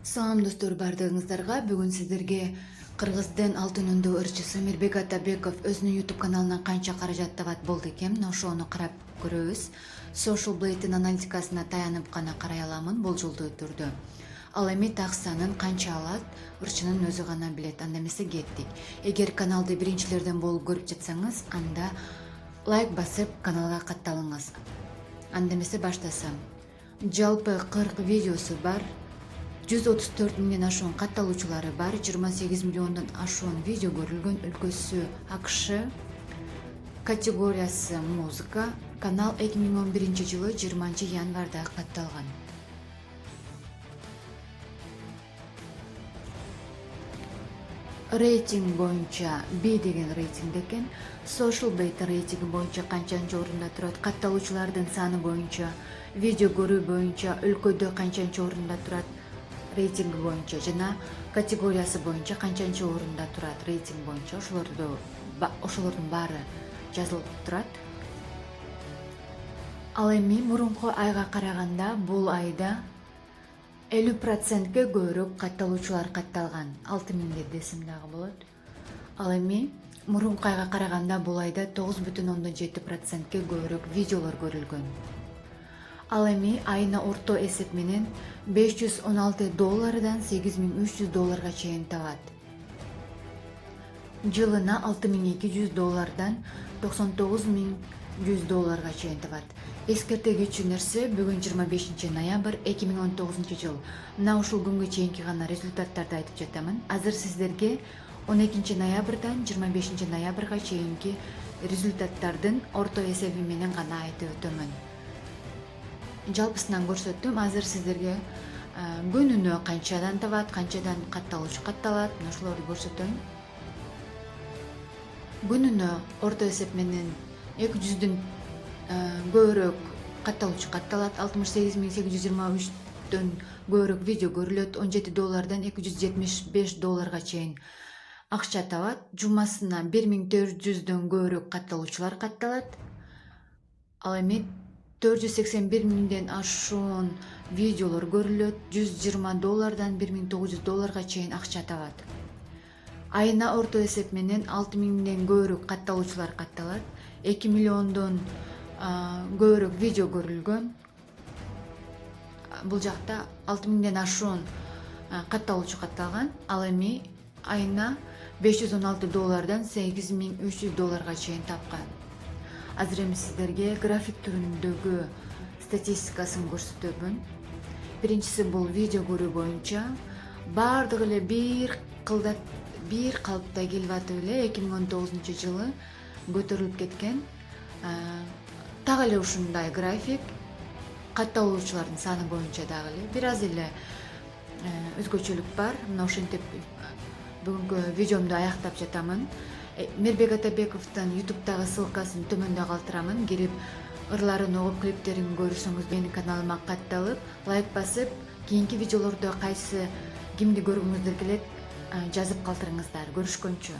Салам достор, бардыгыңыздарга бүгүн сиздерге Кыргыздын алтын өндөө ырчысы Мирбек Атабеков өзүнүн YouTube каналынан канча каражат табат болду экен, мына ошону карап көрөбүз. Social Blade'in аналитикасына таянып гана карай аламын болжолдуу түрдө. Ал эми таксанын канча алат, ырчынын өзү гана билет. Анда эмесе кеттик. Эгер каналды биринчилерден болуп көрүп жатсаңыз, анда лайк басып каналга катталыңыз. Анда эмесе баштасам. Жалпы 40 видеосу бар. 134 миңден ашуун катталуучулары бар, 28 миллиондон ашуун видео көрүлгөн, өлкөсү АКШ, категориясы музыка. Канал 2011 жылы 20 январда катталган. Рейтинг боюнча B деген рейтинг экен. Social Blade рейтинги боюнча канчанчы орунда турат, катталуучулардын саны боюнча, видео көрүү боюнча өлкөдө канчанчы орунда турат рейтинг боюнча жана категориясы боюнча канчанчы орунда турат рейтинг боюнча ошолордун баары жазылып турат. Ал эми мурунку айга караганда бул айда 50%ке көбүрөөк катталуучулар катталган. 6000 десем дагы болот. Ал эми мурунку айга караганда бул айда 9,7%ке көбүрөөк видеолор көрүлгөн. Ал эми айына орто эсеп менен $516 $8300 чейин табат. Жылына $6200 $99100 чейин табат. Эскерте кетчү нерсе, бүгүн 25 ноябрь 2019 жыл. Мына ушул күнгө чейинки гана результаттарды айтып жатамын. Азыр сиздерге 12 ноябрдан 25 ноябрга чейинки результаттардын орто эсеби менен гана айтып өтөмүн. Жалпысынан көрсөттүм. Азыр сиздерге күнүнө канчадан табат, канчадан катталуучу катталат, ошолорду көрсөтөм. Күнүнө орто эсеп менен 200дөн көбүрөөк катталуучу катталат, 68823дөн көбүрөөк видео көрүлөт, $17 $275 чейин акча табат. Жумасына 1400дөн көбүрөөк катталуучулар катталат. Ал эми 481 миңден ашуун видеолор көрүлөт, $120 $1900 чейин акча табат. Айына орто эсеп менен 6000ден көбүрөөк катталуучулар катталат, 2 миллиондон көбүрөөк видео көрүлгөн. Бул жакта 6000ден ашуун катталуучу катталган. Ал эми айына $516 $8300 чейин тапкан. Азыр эми сиздерге график түрүндөгү статистикасын көрсөтөмүн. Биринчиси бул видео көрүү боюнча баардыгы эле бир калыпта келип атып эле 2019 жылы көтөрүлүп кеткен. Так эле ушундай график катталуучулардын саны боюнча дагы эле бир аз эле өзгөчөлүк бар. Мына ошентип бүгүнкү видеомду аяктап жатамын. Мирбек Атабековдун YouTube'дагы ссылкасын төмөндө калтырамын. Кирип ырларын угуп, клиптерин көрсөңүз менин каналыма катталып, лайк басып, кийинки видеолордо кимди көргүңүздөр келет жазып калтырыңыздар. Көрүшкөнчө.